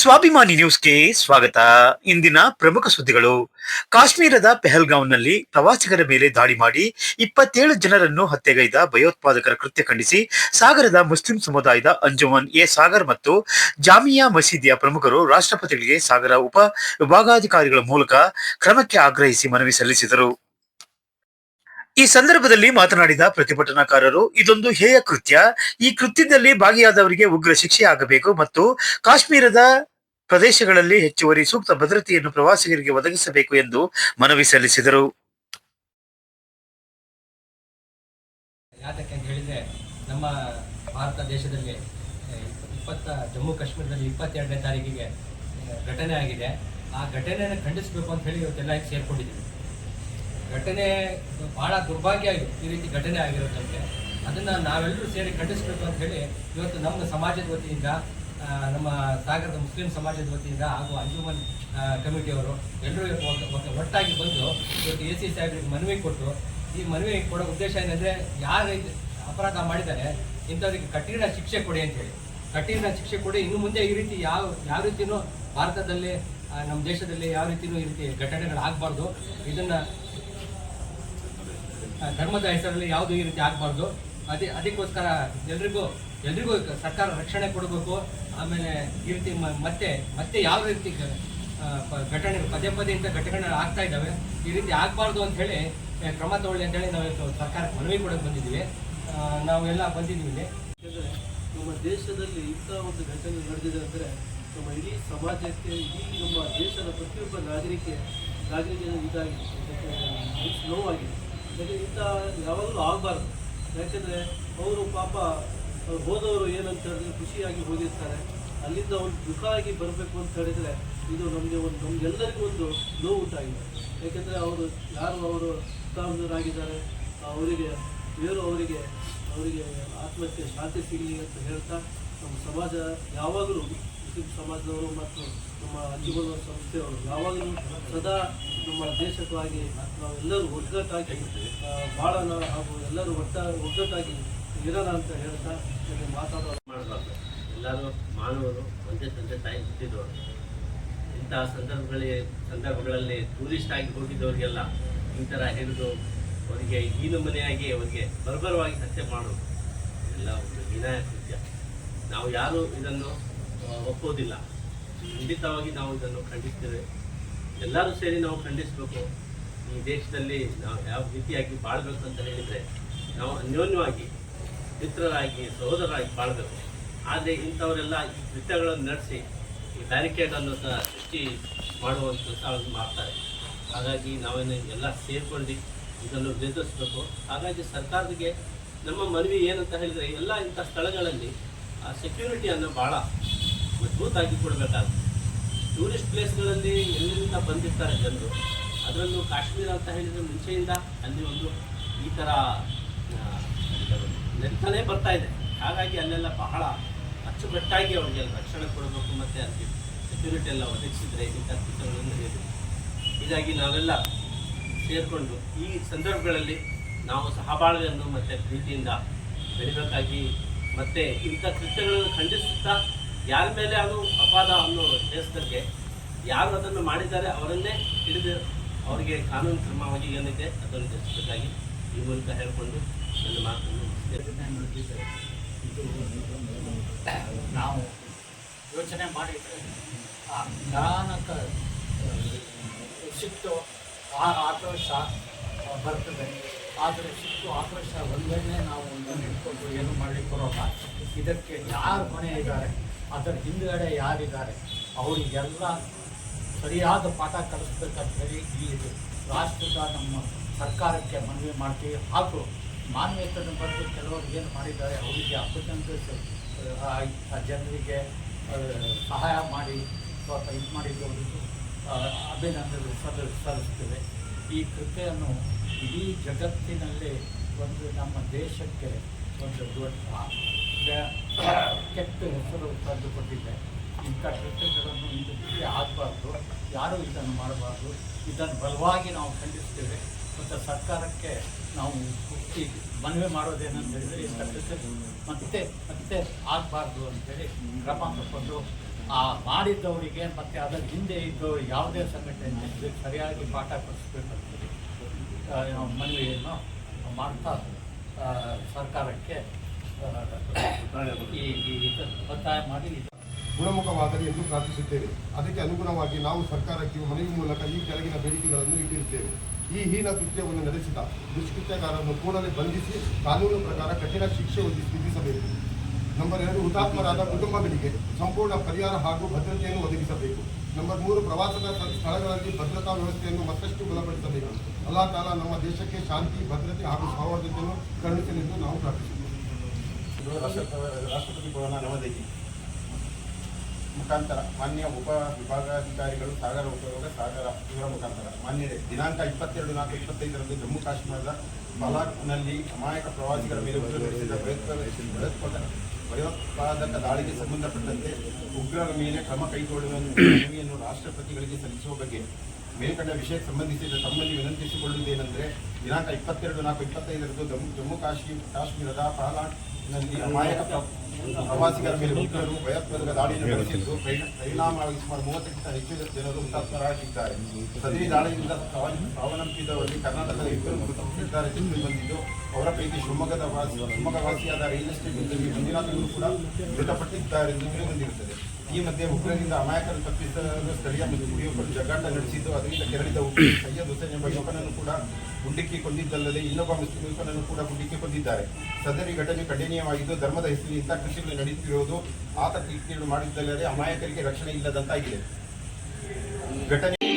ಸ್ವಾಭಿಮಾನಿ ನ್ಯೂಸ್ಗೆ ಸ್ವಾಗತ. ಇಂದಿನ ಪ್ರಮುಖ ಸುದ್ದಿಗಳು. ಕಾಶ್ಮೀರದ ಪೆಹಲ್ಗಾಂವ್ನಲ್ಲಿ ಪ್ರವಾಸಿಗರ ಮೇಲೆ ದಾಳಿ ಮಾಡಿ 27 ಜನರನ್ನು ಹತ್ಯೆಗೈದ ಭಯೋತ್ಪಾದಕರ ಕೃತ್ಯ ಖಂಡಿಸಿ ಸಾಗರದ ಮುಸ್ಲಿಂ ಸಮುದಾಯದ ಅಂಜುಮನ್ ಎ ಸಾಗರ್ ಮತ್ತು ಜಾಮಿಯಾ ಮಸೀದಿಯ ಪ್ರಮುಖರು ರಾಷ್ಟ್ರಪತಿಗಳಿಗೆ ಸಾಗರ ಉಪ ವಿಭಾಗಾಧಿಕಾರಿಗಳ ಮೂಲಕ ಕ್ರಮಕ್ಕೆ ಆಗ್ರಹಿಸಿ ಮನವಿ ಸಲ್ಲಿಸಿದರು. ಈ ಸಂದರ್ಭದಲ್ಲಿ ಮಾತನಾಡಿದ ಪ್ರತಿಭಟನಾಕಾರರು, ಇದೊಂದು ಹೇಯ ಕೃತ್ಯ. ಈ ಕೃತ್ಯದಲ್ಲಿ ಭಾಗಿಯಾದವರಿಗೆ ಉಗ್ರ ಶಿಕ್ಷೆ ಆಗಬೇಕು ಮತ್ತು ಕಾಶ್ಮೀರದ ಪ್ರದೇಶಗಳಲ್ಲಿ ಹೆಚ್ಚುವರಿ ಸೂಕ್ತ ಭದ್ರತೆಯನ್ನು ಪ್ರವಾಸಿಗರಿಗೆ ಒದಗಿಸಬೇಕು ಎಂದು ಮನವಿ ಸಲ್ಲಿಸಿದರು. ಯಾತಕ್ಕೆ ಅಂತ ಹೇಳಿದ್ರೆ, ನಮ್ಮ ಭಾರತ ದೇಶದಲ್ಲಿ ಜಮ್ಮು ಕಾಶ್ಮೀರದಲ್ಲಿ 22ನೇ ತಾರೀಕಿಗೆ ಘಟನೆ ಆಗಿದೆ. ಆ ಘಟನೆಯನ್ನು ಖಂಡಿಸಬೇಕು ಅಂತ ಹೇಳಿ ಇವತ್ತೆಲ್ಲ ಸೇರ್ಕೊಂಡಿದ್ದೀವಿ. ಘಟನೆ ಬಹಳ ದುರ್ಭಾಗ್ಯ ಆಗಿದೆ, ಈ ರೀತಿ ಘಟನೆ ಆಗಿರೋದಂತೆ. ಅದನ್ನು ನಾವೆಲ್ಲರೂ ಸೇರಿ ಖಂಡಿಸಬೇಕು ಅಂತ ಹೇಳಿ ಇವತ್ತು ನಮ್ಮ ಸಮಾಜದ ವತಿಯಿಂದ, ನಮ್ಮ ಸಾಗರದ ಮುಸ್ಲಿಂ ಸಮಾಜದ ವತಿಯಿಂದ ಹಾಗೂ ಅಂಜುಮನ್ ಕಮಿಟಿಯವರು ಎಲ್ಲರೂ ಒಟ್ಟಾಗಿ ಬಂದು ಇವತ್ತು AC ಸಾಹೇಬರಿಗೆ ಮನವಿ ಕೊಟ್ಟು, ಈ ಮನವಿ ಕೊಡೋ ಉದ್ದೇಶ ಏನಂದರೆ, ಯಾರು ಅಪರಾಧ ಮಾಡಿದ್ದಾರೆ ಇಂಥವ್ರಿಗೆ ಕಠಿಣ ಶಿಕ್ಷೆ ಕೊಡಿ ಅಂತ ಹೇಳಿ. ಕಠಿಣ ಶಿಕ್ಷೆ ಕೊಡಿ. ಇನ್ನು ಮುಂದೆ ಈ ರೀತಿ ಯಾವ ರೀತಿಯೂ ಭಾರತದಲ್ಲಿ, ನಮ್ಮ ದೇಶದಲ್ಲಿ ಯಾವ ರೀತಿಯೂ ಈ ರೀತಿ ಘಟನೆಗಳು ಆಗಬಾರ್ದು. ಇದನ್ನು ಧರ್ಮದ ಹೆಸರಲ್ಲಿ ಯಾವುದು ಈ ರೀತಿ ಆಗಬಾರ್ದು. ಅದಕ್ಕೋಸ್ಕರ ಎಲ್ರಿಗೂ ಸರ್ಕಾರ ರಕ್ಷಣೆ ಕೊಡಬೇಕು. ಆಮೇಲೆ ಈ ರೀತಿ ಮತ್ತೆ ಯಾವ ರೀತಿ ಘಟನೆ ಪದೇ ಇಂಥ ಘಟನೆಗಳು ಆಗ್ತಾ ಇದ್ದಾವೆ, ಈ ರೀತಿ ಆಗಬಾರ್ದು ಅಂತ ಹೇಳಿ ಕ್ರಮ ತಗೊಳ್ಳಿ ಅಂತ ಹೇಳಿ ನಾವು ಸರ್ಕಾರಕ್ಕೆ ಮನವಿ ಕೊಡೋಕೆ ಬಂದಿದ್ದೀವಿ. ನಾವೆಲ್ಲ ಬಂದಿದ್ದೀವಿ. ನಮ್ಮ ದೇಶದಲ್ಲಿ ಇಂಥ ಒಂದು ಘಟನೆ ನಡೆದಿದೆ ಅಂದರೆ ನಮ್ಮ ಇಡೀ ಸಮಾಜಕ್ಕೆ, ಇಡೀ ನಮ್ಮ ದೇಶದ ಪ್ರತಿಯೊಬ್ಬ ನಾಗರಿಕೆ ಇದಾಗಿದೆ, ನೋವಾಗಿದೆ. ಯಾಕೆಂದರೆ ಇಂಥ ಯಾವಾಗಲೂ ಆಗಬಾರ್ದು. ಯಾಕೆಂದರೆ ಅವರು ಪಾಪ ಹೋದವರು ಏನಂತ ಹೇಳಿದ್ರೆ ಖುಷಿಯಾಗಿ ಹೋಗಿರ್ತಾರೆ. ಅಲ್ಲಿಂದ ಒಂದು ದುಃಖ ಆಗಿ ಬರಬೇಕು ಅಂತ ಹೇಳಿದರೆ ಇದು ನಮಗೆಲ್ಲರಿಗೂ ಒಂದು ನೋವು ಉಂಟಾಗಿದೆ. ಯಾಕೆಂದರೆ ಅವರು ಹುತಾತ್ಮರಾಗಿದ್ದಾರೆ, ಅವರಿಗೆ ಆತ್ಮಕ್ಕೆ ಶಾಂತಿ ಸಿಗಲಿ ಅಂತ ಹೇಳ್ತಾ ನಮ್ಮ ಸಮಾಜ ಯಾವಾಗಲೂ, ಮುಸ್ಲಿಂ ಸಮಾಜದವರು ಮತ್ತು ನಮ್ಮ ಅಂಜುಮನ್ ಸಂಸ್ಥೆಯವರು ಯಾವಾಗಲೂ ಸದಾ ನಮ್ಮ ದೇಶಕ್ಕಾಗಿ ನಾವೆಲ್ಲರೂ ಒಗ್ಗಟ್ಟಾಗಿ ಬಾಳೋಣ ಹಾಗೂ ಎಲ್ಲರೂ ಒಗ್ಗಟ್ಟಾಗಿ ಇರೋಣ ಅಂತ ಹೇಳ್ತಾ ಮಾಡಬಾರ್ದು. ಎಲ್ಲರೂ ಮಾನವರು ಒಂದೇ ತಂದೆ ತಾಯಿ ಹುಟ್ಟಿದವರು. ಇಂತಹ ಸಂದರ್ಭಗಳಲ್ಲಿ ಟೂರಿಸ್ಟ್ ಆಗಿ ಹೋಗಿದ್ದವರಿಗೆಲ್ಲ ಈ ಥರ ಹಿಡಿದು ಅವರಿಗೆ ಈ ನಮೂನೆಯಾಗಿ ಅವರಿಗೆ ಬರ್ಬರವಾಗಿ ಹತ್ಯೆ ಮಾಡೋದು ಎಲ್ಲ ಒಂದು ಹೀನಾಯ ಕೃತ್ಯ. ನಾವು ಯಾರೂ ಇದನ್ನು ಒಪ್ಪೋದಿಲ್ಲ. ಖಂಡಿತವಾಗಿ ನಾವು ಇದನ್ನು ಖಂಡಿಸ್ತೇವೆ. ಎಲ್ಲರೂ ಸೇರಿ ನಾವು ಖಂಡಿಸಬೇಕು. ಈ ದೇಶದಲ್ಲಿ ನಾವು ಯಾವ ರೀತಿಯಾಗಿ ಬಾಳಬೇಕು ಅಂತ ಹೇಳಿದರೆ, ನಾವು ಅನ್ಯೋನ್ಯವಾಗಿ ಮಿತ್ರರಾಗಿ ಸಹೋದರರಾಗಿ ಬಾಳಬೇಕು. ಆದರೆ ಇಂಥವರೆಲ್ಲ ಈ ಕೃತ್ಯಗಳನ್ನು ನಡೆಸಿ ಈ ಬ್ಯಾರಿಕೇಡನ್ನು ಸೃಷ್ಟಿ ಮಾಡುವಂಥ ಮಾಡ್ತಾರೆ. ಹಾಗಾಗಿ ನಾವೇನು ಎಲ್ಲ ಸೇರ್ಕೊಂಡು ಇದನ್ನು ನಿರ್ಧರಿಸಬೇಕು. ಹಾಗಾಗಿ ಸರ್ಕಾರಕ್ಕೆ ನಮ್ಮ ಮನವಿ ಏನಂತ ಹೇಳಿದರೆ, ಎಲ್ಲ ಇಂಥ ಸ್ಥಳಗಳಲ್ಲಿ ಆ ಸೆಕ್ಯೂರಿಟಿಯನ್ನು ಭಾಳ ಮಜಬೂತಾಗಿ ಕೊಡಬೇಕಾಗುತ್ತೆ. ಟೂರಿಸ್ಟ್ ಪ್ಲೇಸ್ಗಳಲ್ಲಿ ಎಲ್ಲಿಂದ ಬಂದಿರ್ತಾರೆ ಜನರು, ಅದರಲ್ಲೂ ಕಾಶ್ಮೀರ ಅಂತ ಹೇಳಿದರೆ ಮುಂಚೆಯಿಂದ ಅಲ್ಲಿ ಒಂದು ಈ ಥರ ನಡೀತಾನೆ ಬರ್ತಾ ಇದೆ. ಹಾಗಾಗಿ ಅಲ್ಲೆಲ್ಲ ಬಹಳ ಅಚ್ಚುಕಟ್ಟಾಗಿ ಅವರಿಗೆಲ್ಲ ರಕ್ಷಣೆ ಕೊಡಬೇಕು ಮತ್ತು ಅದಕ್ಕೆ ಸೆಕ್ಯೂರಿಟಿ ಎಲ್ಲ ಒದಗಿಸಿದರೆ ಇಂಥ ಕೃತ್ಯಗಳನ್ನು ನಡೆಯುತ್ತೆ. ಹೀಗಾಗಿ ನಾವೆಲ್ಲ ಸೇರಿಕೊಂಡು ಈ ಸಂದರ್ಭಗಳಲ್ಲಿ ನಾವು ಸಹಬಾಳ್ವೆಯನ್ನು ಮತ್ತು ಪ್ರೀತಿಯಿಂದ ಬೆಳಿಬೇಕಾಗಿ, ಮತ್ತು ಇಂಥ ಕೃತ್ಯಗಳನ್ನು ಖಂಡಿಸುತ್ತಾ ಯಾರ ಮೇಲೆ ಅದು ಅಪರಾಧವನ್ನು ಸೇರಿಸೋದಕ್ಕೆ ಯಾರು ಅದನ್ನು ಮಾಡಿದ್ದಾರೆ ಅವರನ್ನೇ ಹಿಡಿದು ಅವರಿಗೆ ಕಾನೂನು ಕ್ರಮವಾಗಿ ಏನಿದೆ ಅದನ್ನು ತಿಳಿಸಬೇಕಾಗಿ ಈ ಮೂಲಕ ಹೇಳಿಕೊಂಡು ನನ್ನ ಮಾತನ್ನು ಇದು ನಾವು ಯೋಚನೆ ಮಾಡಿದರೆ ಭಯಾನಕ ಸಿಟ್ಟು ಆಕ್ರೋಶ ಬರ್ತದೆ. ಆದರೆ ಸಿಟ್ಟು ಆಕ್ರೋಶ ಒಂದೇ ನಾವು ಇಟ್ಕೊಂಡು ಏನು ಮಾಡಲಿಕ್ಕೆ ಬರೋಲ್ಲ. ಇದಕ್ಕೆ ಯಾರು ಹೊಣೆ ಇದ್ದಾರೆ, ಅದರ ಹಿಂದುಗಡೆ ಯಾರಿದ್ದಾರೆ, ಅವರಿಗೆಲ್ಲ ಸರಿಯಾದ ಪಾಠ ಕಲಿಸ್ಬೇಕಂತ ಹೇಳಿ ಈ ರಾಷ್ಟ್ರದ ನಮ್ಮ ಸರ್ಕಾರಕ್ಕೆ ಮನವಿ ಮಾಡ್ತೀವಿ. ಹಾಗೂ ಮಾನವೀಯತೆಯ ಬಗ್ಗೆ ಕೆಲವರು ಏನು ಮಾಡಿದ್ದಾರೆ ಅವರಿಗೆ ಅಪಜಂತ ಜನರಿಗೆ ಸಹಾಯ ಮಾಡಿ ಅಥವಾ ಇದು ಮಾಡಿದ್ದವರಿಗೂ ಅಭಿನಂದನೆ ಸಲ್ಲಿಸ್ತೇವೆ. ಈ ಕೃತ್ಯವನ್ನು ಇಡೀ ಜಗತ್ತಿನಲ್ಲಿ ಒಂದು ನಮ್ಮ ದೇಶಕ್ಕೆ ಒಂದು ದೊಡ್ಡ ಕೆಟ್ಟ ಹೆಸರು ತಂದುಕೊಟ್ಟಿದೆ. ಇಂಥ ಕೃತ್ಯಗಳನ್ನು ಇಂದು ಮುಂದೆ ಆಗಬಾರ್ದು, ಯಾರೂ ಇದನ್ನು ಮಾಡಬಾರ್ದು. ಇದನ್ನು ಬಲವಾಗಿ ನಾವು ಖಂಡಿಸ್ತೇವೆ. ಮತ್ತು ಸರ್ಕಾರಕ್ಕೆ ನಾವು ಮನವಿ ಮಾಡೋದೇನಂತ ಹೇಳಿದರೆ, ಇಂಥ ಕೃತ್ಯ ಮತ್ತೆ ಆಗಬಾರ್ದು ಅಂತೇಳಿ ಕ್ರಮ ತಗೊಂಡು ಆ ಮಾಡಿದ್ದವರಿಗೆ ಮತ್ತು ಅದರ ಹಿಂದೆ ಇದ್ದವರಿಗೆ ಯಾವುದೇ ಸಂಘಟನೆ ಸರಿಯಾಗಿ ಪಾಠ ಕಲಿಸ್ಬೇಕಂತೇಳಿ ಮನವಿಯನ್ನು ಮಾಡ್ತಾ ಸರ್ಕಾರಕ್ಕೆ ಒತ್ತಾಯ ಮಾಡಿ ಗುಣಮುಖವಾಗಲಿ ಎಂದು ಪ್ರಾರ್ಥಿಸುತ್ತೇವೆ. ಅದಕ್ಕೆ ಅನುಗುಣವಾಗಿ ನಾವು ಸರ್ಕಾರಕ್ಕೆ ಮನವಿ ಮೂಲಕ ಈ ಕೆಳಗಿನ ಬೇಡಿಕೆಗಳನ್ನು ಇಟ್ಟಿರುತ್ತೇವೆ. ಈ ಹೀನ ಕೃತ್ಯವನ್ನು ನಡೆಸಿದ ದುಷ್ಕೃತ್ಯಗಾರರನ್ನು ಕೂಡಲೇ ಬಂಧಿಸಿ ಕಾನೂನು ಪ್ರಕಾರ ಕಠಿಣ ಶಿಕ್ಷೆ ವಿಧಿಸಬೇಕು. ನಂಬರ್ 2, ಹುತಾತ್ಮರಾದ ಕುಟುಂಬಗಳಿಗೆ ಸಂಪೂರ್ಣ ಪರಿಹಾರ ಹಾಗೂ ಭದ್ರತೆಯನ್ನು ಒದಗಿಸಬೇಕು. ನಂಬರ್ 3, ಪ್ರವಾಸದ ಸ್ಥಳಗಳಲ್ಲಿ ಭದ್ರತಾ ವ್ಯವಸ್ಥೆಯನ್ನು ಮತ್ತಷ್ಟು ಬಲಪಡಿಸಬೇಕು. ಅಲ್ಲಾ ತಾಲಾ ನಮ್ಮ ದೇಶಕ್ಕೆ ಶಾಂತಿ, ಭದ್ರತೆ ಹಾಗೂ ಸೌಹಾರ್ದತೆಯನ್ನು ಕರುಣಿಸಲೆಂದು ನಾವು ಪ್ರಾರ್ಥಿಸುತ್ತೇವೆ. ರಾಷ್ಟ್ರಪತಿ ಭವನ ನವದೆಹಲಿ ಮುಖಾಂತರ ಮಾನ್ಯ ಉಪ ವಿಭಾಗಾಧಿಕಾರಿಗಳು ಸಾಗರ ಉಪಯೋಗ ಸಾಗರ ಇವರ ಮುಖಾಂತರ ಮಾನ್ಯರೇ, ದಿನಾಂಕ 22/4/25 ಜಮ್ಮು ಕಾಶ್ಮೀರದ ಬಲಾಕ್ನಲ್ಲಿ ಅಮಾಯಕ ಪ್ರವಾಸಿಗರ ಮೇಲೆ ನಡೆಸಿದ ಭಯೋತ್ಪಾದಕ ದಾಳಿಗೆ ಸಂಬಂಧಪಟ್ಟಂತೆ ಉಗ್ರರ ಮೇಲೆ ಕ್ರಮ ಕೈಗೊಳ್ಳುವ ಮನವಿಯನ್ನು ರಾಷ್ಟ್ರಪತಿಗಳಿಗೆ ಸಲ್ಲಿಸುವ ಬಗ್ಗೆ ಮೇಲ್ಕಂಡ ವಿಷಯಕ್ಕೆ ಸಂಬಂಧಿಸಿದ ತಮ್ಮಲ್ಲಿ ವಿನಂತಿಸಿಕೊಳ್ಳುವುದೇನೆಂದರೆ, ದಿನಾಂಕ 22/4/25 ಜಮ್ಮು ಕಾಶ್ಮೀರದ ಪಾಲಾಟ್ನಲ್ಲಿ ಅಮಾಯಕ ಪ್ರವಾಸಿಗರ ಮೇಲೆ ಉಗ್ರರು ಭಯೋತ್ಪಾದಕ ದಾಳಿಯನ್ನು ನಡೆಸಿದ್ದು ಪರಿಣಾಮವಾಗಿ ಸುಮಾರು 30ಕ್ಕಿಂತ ಹೆಚ್ಚು ಜನರು ಹುತಾತ್ಮರಾಗಿದ್ದಾರೆ. ಸದರಿ ದಾಳಿಯಿಂದ ಸಾವನ್ನಪ್ಪಿದವರಲ್ಲಿ ಕರ್ನಾಟಕದ 2 ಮೃತಪಟ್ಟಿದ್ದಾರೆ ಎಂದು ಬಂದಿದ್ದು, ಅವರ ಪೈಕಿ ಶಿವಮೊಗ್ಗ ವಾಸಿಯಾದ ರಿಯಲ್ ಎಸ್ಟೇಟ್ ಉದ್ಯಮಿ ಮಂಜುನಾಥ್ ಅವರು ಕೂಡ ಮೃತಪಟ್ಟಿದ್ದಾರೆಂದು ತಿಳಿದುಬಂದಿರುತ್ತದೆ. ಈ ಮಧ್ಯೆ ಉಗ್ರರಿಂದ ಅಮಾಯಕರು ತಪ್ಪಿಸಲು ಸ್ಥಳೀಯ ಯುವಕರು ಜಗ್ಗಾಟ ನಡೆಸಿದ್ದು, ಅದರಿಂದ ಕೆರಳಿದ ಉಗ್ರರು ಸೈಯದ್ ಹುಸೇನ್ ಎಂಬ ಯುವಕನನ್ನು ಕೂಡ ಗುಂಡಿಕ್ಕಿ ಕೊಂದಿದ್ದಲ್ಲದೆ ಇನ್ನೊಬ್ಬ ಮುಸ್ಲಿಂ ಯುವಕನನ್ನು ಕೂಡ ಗುಂಡಿಕ್ಕಿ ಕೊಂದಿದ್ದಾರೆ. ಸದರಿ ಘಟನೆ ಖಂಡನೀಯವಾಗಿದ್ದು, ಧರ್ಮದ ಹೆಸರಿನಿಂದ ಕೃಷಿಗಳು ನಡೆಯುತ್ತಿರುವುದು ಆತ ಕೀಳು ಮಾಡಿದ್ದಲ್ಲದೆ ಅಮಾಯಕರಿಗೆ ರಕ್ಷಣೆ ಇಲ್ಲದಂತಾಗಿದೆ. ಘಟನೆ